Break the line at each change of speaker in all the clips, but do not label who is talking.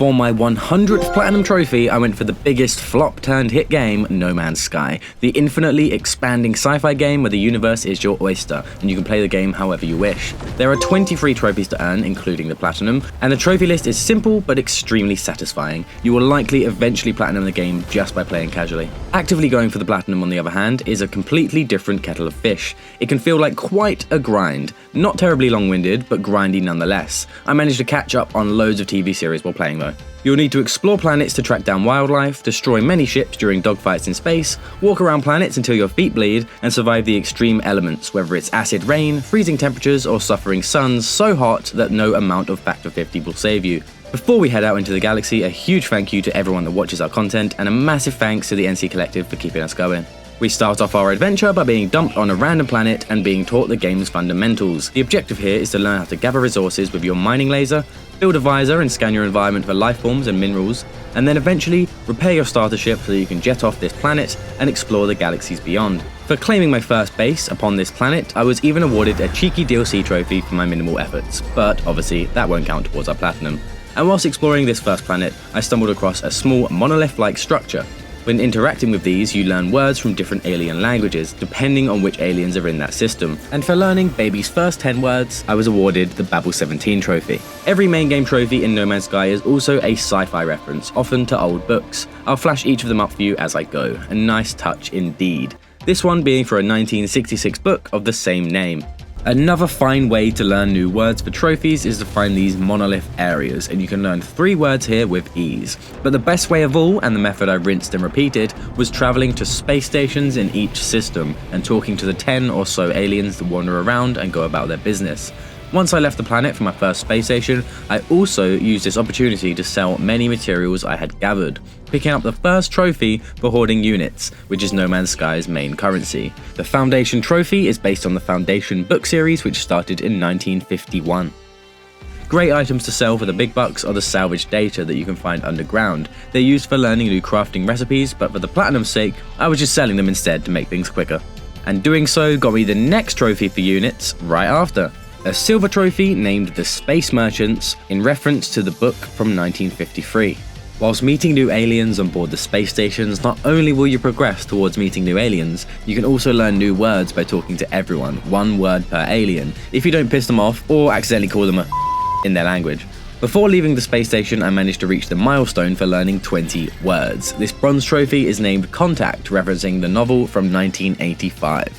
For my 100th Platinum Trophy, I went for the biggest flop-turned-hit game, No Man's Sky, the infinitely expanding sci-fi game where the universe is your oyster, and you can play the game however you wish. There are 23 trophies to earn, including the Platinum, and the trophy list is simple but extremely satisfying. You will likely eventually Platinum the game just by playing casually. Actively going for the Platinum, on the other hand, is a completely different kettle of fish. It can feel like quite a grind. Not terribly long-winded, but grindy nonetheless. I managed to catch up on loads of TV series while playing though. You'll need to explore planets to track down wildlife, destroy many ships during dogfights in space, walk around planets until your feet bleed, and survive the extreme elements, whether it's acid rain, freezing temperatures, or suffering suns so hot that no amount of Factor 50 will save you. Before we head out into the galaxy, a huge thank you to everyone that watches our content, and a massive thanks to the NC Collective for keeping us going. We start off our adventure by being dumped on a random planet and being taught the game's fundamentals. The objective here is to learn how to gather resources with your mining laser, build a visor and scan your environment for life forms and minerals, and then eventually repair your starter ship so you can jet off this planet and explore the galaxies beyond. For claiming my first base upon this planet, I was even awarded a cheeky DLC trophy for my minimal efforts, but obviously that won't count towards our Platinum. And whilst exploring this first planet, I stumbled across a small monolith-like structure. When interacting with these, you learn words from different alien languages, depending on which aliens are in that system. And for learning baby's first 10 words, I was awarded the Babel 17 trophy. Every main game trophy in No Man's Sky is also a sci-fi reference, often to old books. I'll flash each of them up for you as I go, a nice touch indeed. This one being for a 1966 book of the same name. Another fine way to learn new words for trophies is to find these monolith areas, and you can learn 3 words here with ease. But the best way of all, and the method I rinsed and repeated, was travelling to space stations in each system and talking to the 10 or so aliens that wander around and go about their business. Once I left the planet for my first space station, I also used this opportunity to sell many materials I had gathered, picking up the first trophy for hoarding units, which is No Man's Sky's main currency. The Foundation trophy is based on the Foundation book series, which started in 1951. Great items to sell for the big bucks are the salvaged data that you can find underground. They're used for learning new crafting recipes, but for the Platinum's sake, I was just selling them instead to make things quicker. And doing so got me the next trophy for units right after. A silver trophy named the Space Merchants, in reference to the book from 1953. Whilst meeting new aliens on board the space stations, not only will you progress towards meeting new aliens, you can also learn new words by talking to everyone, 1 word per alien, if you don't piss them off or accidentally call them a in their language. Before leaving the space station, I managed to reach the milestone for learning 20 words. This bronze trophy is named Contact, referencing the novel from 1985.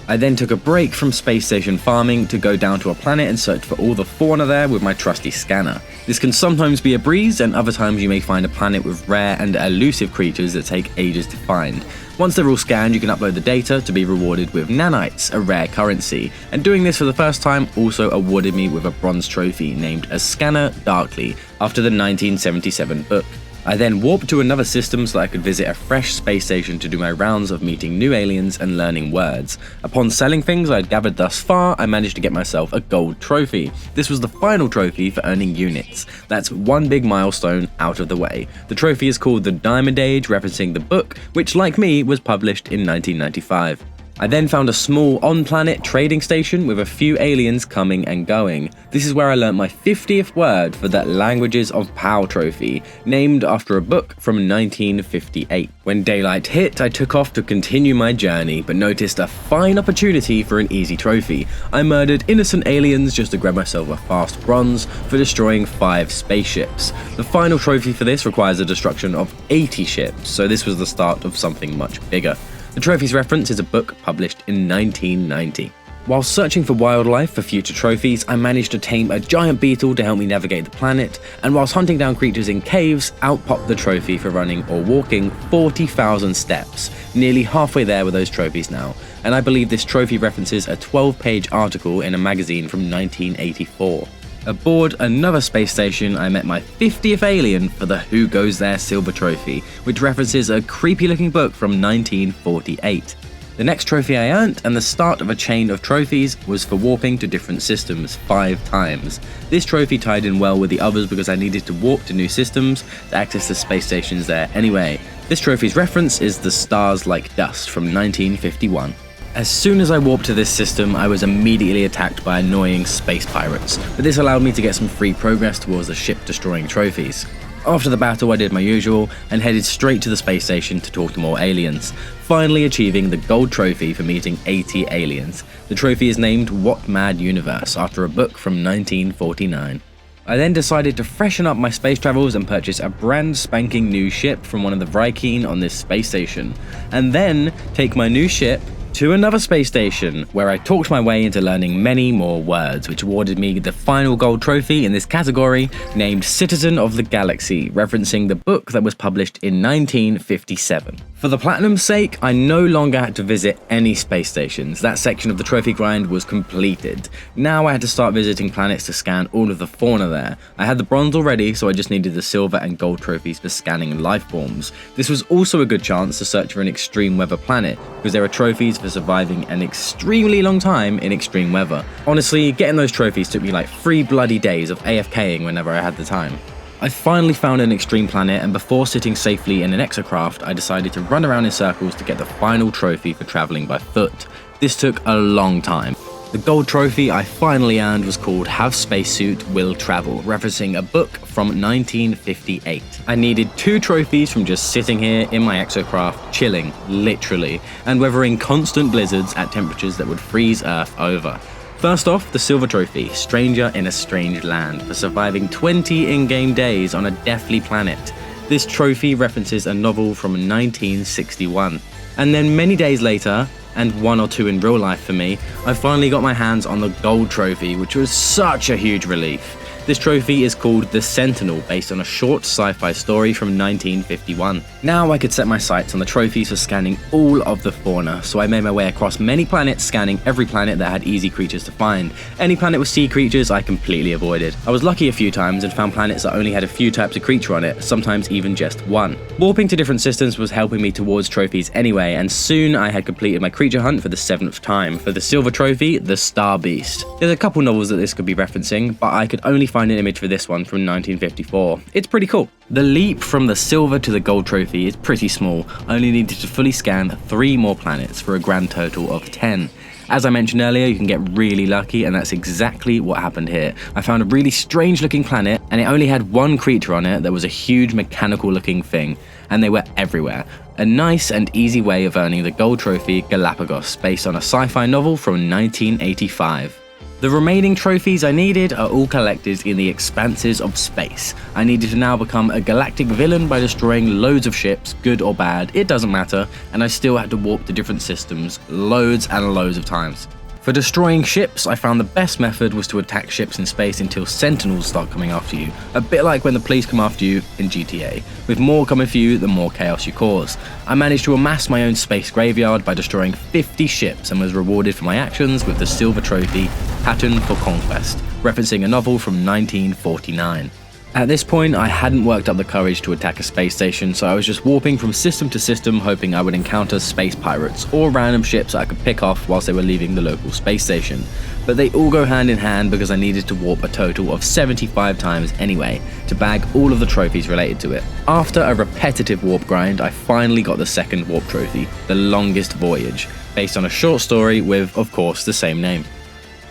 I then took a break from space station farming to go down to a planet and search for all the fauna there with my trusty scanner. This can sometimes be a breeze, and other times you may find a planet with rare and elusive creatures that take ages to find. Once they're all scanned, you can upload the data to be rewarded with nanites, a rare currency, and doing this for the first time also awarded me with a bronze trophy named A Scanner Darkly, after the 1977 book. I then warped to another system so that I could visit a fresh space station to do my rounds of meeting new aliens and learning words. Upon selling things I'd gathered thus far, I managed to get myself a gold trophy. This was the final trophy for earning units. That's one big milestone out of the way. The trophy is called the Diamond Age, referencing the book, which like me was published in 1995. I then found a small on-planet trading station with a few aliens coming and going. This is where I learnt my 50th word for that Languages of Pow trophy, named after a book from 1958. When daylight hit, I took off to continue my journey, but noticed a fine opportunity for an easy trophy. I murdered innocent aliens just to grab myself a fast bronze for destroying 5 spaceships. The final trophy for this requires the destruction of 80 ships, so this was the start of something much bigger. The trophy's reference is a book published in 1990. While searching for wildlife for future trophies, I managed to tame a giant beetle to help me navigate the planet, and whilst hunting down creatures in caves, out popped the trophy for running or walking 40,000 steps. Nearly halfway there with those trophies now, and I believe this trophy references a 12-page article in a magazine from 1984. Aboard another space station, I met my 50th alien for the Who Goes There silver trophy, which references a creepy looking book from 1948. The next trophy I earned, and the start of a chain of trophies, was for warping to different systems 5 times. This trophy tied in well with the others because I needed to warp to new systems to access the space stations there anyway. This trophy's reference is the Stars Like Dust from 1951. As soon as I warped to this system, I was immediately attacked by annoying space pirates, but this allowed me to get some free progress towards the ship-destroying trophies. After the battle, I did my usual and headed straight to the space station to talk to more aliens, finally achieving the gold trophy for meeting 80 aliens. The trophy is named What Mad Universe, after a book from 1949. I then decided to freshen up my space travels and purchase a brand spanking new ship from one of the Vrykeen on this space station, and then take my new ship to another space station, where I talked my way into learning many more words, which awarded me the final gold trophy in this category, named Citizen of the Galaxy, referencing the book that was published in 1957. For the platinum's sake, I no longer had to visit any space stations. That section of the trophy grind was completed. Now I had to start visiting planets to scan all of the fauna there. I had the bronze already, so I just needed the silver and gold trophies for scanning life forms. This was also a good chance to search for an extreme weather planet, because there are trophies for surviving an extremely long time in extreme weather. Honestly, getting those trophies took me like 3 bloody days of AFKing whenever I had the time. I finally found an extreme planet, and before sitting safely in an exocraft, I decided to run around in circles to get the final trophy for traveling by foot. This took a long time. The gold trophy I finally earned was called Have Spacesuit Will Travel, referencing a book from 1958. I needed 2 trophies from just sitting here in my exocraft, chilling, literally, and weathering constant blizzards at temperatures that would freeze Earth over. First off, the silver trophy, Stranger in a Strange Land, for surviving 20 in-game days on a deathly planet. This trophy references a novel from 1961. And then many days later, and 1 or 2 in real life for me, I finally got my hands on the gold trophy, which was such a huge relief. This trophy is called The Sentinel, based on a short sci-fi story from 1951. Now I could set my sights on the trophies for scanning all of the fauna, so I made my way across many planets, scanning every planet that had easy creatures to find. Any planet with sea creatures I completely avoided. I was lucky a few times and found planets that only had a few types of creature on it, sometimes even just one. Warping to different systems was helping me towards trophies anyway, and soon I had completed my creature hunt for the 7th time, for the silver trophy, the Star Beast. There's a couple novels that this could be referencing, but I could only find an image for this one from 1954. It's pretty cool. The leap from the silver to the gold trophy is pretty small. I only needed to fully scan 3 more planets for a grand total of 10. As I mentioned earlier, you can get really lucky, and that's exactly what happened here. I found a really strange looking planet, and it only had 1 creature on it that was a huge mechanical looking thing, and they were everywhere. A nice and easy way of earning the gold trophy, Galapagos, based on a sci-fi novel from 1985. The remaining trophies I needed are all collected in the expanses of space. I needed to now become a galactic villain by destroying loads of ships, good or bad, it doesn't matter, and I still had to warp to different systems loads and loads of times. For destroying ships, I found the best method was to attack ships in space until sentinels start coming after you, a bit like when the police come after you in GTA. With more coming for you, the more chaos you cause. I managed to amass my own space graveyard by destroying 50 ships and was rewarded for my actions with the silver trophy, Pattern for Conquest, referencing a novel from 1949. At this point, I hadn't worked up the courage to attack a space station, so I was just warping from system to system, hoping I would encounter space pirates or random ships I could pick off whilst they were leaving the local space station. But they all go hand in hand because I needed to warp a total of 75 times anyway, to bag all of the trophies related to it. After a repetitive warp grind, I finally got the second warp trophy, The Longest Voyage, based on a short story with, of course, the same name.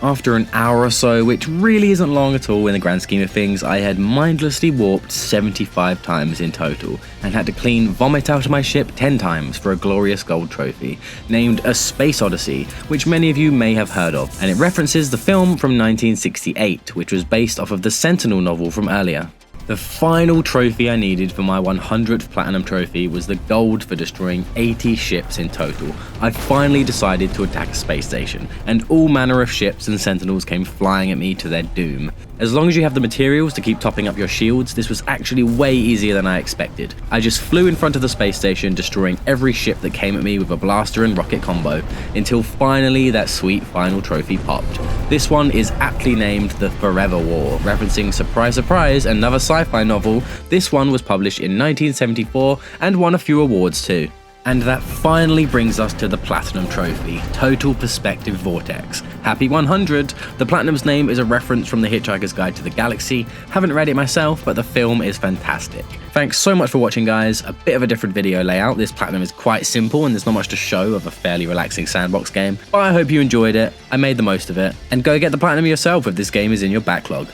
After an hour or so, which really isn't long at all in the grand scheme of things, I had mindlessly warped 75 times in total, and had to clean vomit out of my ship 10 times for a glorious gold trophy, named A Space Odyssey, which many of you may have heard of, and it references the film from 1968, which was based off of the Sentinel novel from earlier. The final trophy I needed for my 100th platinum trophy was the gold for destroying 80 ships in total. I finally decided to attack a space station, and all manner of ships and sentinels came flying at me to their doom. As long as you have the materials to keep topping up your shields, this was actually way easier than I expected. I just flew in front of the space station, destroying every ship that came at me with a blaster and rocket combo, until finally that sweet final trophy popped. This one is aptly named the Forever War, referencing, surprise surprise, another sci-fi novel. This one was published in 1974 and won a few awards too. And that finally brings us to the Platinum Trophy, Total Perspective Vortex. Happy 100! The Platinum's name is a reference from The Hitchhiker's Guide to the Galaxy. Haven't read it myself, but the film is fantastic. Thanks so much for watching, guys. A bit of a different video layout. This Platinum is quite simple and there's not much to show of a fairly relaxing sandbox game, but I hope you enjoyed it. I made the most of it. And go get the Platinum yourself if this game is in your backlog.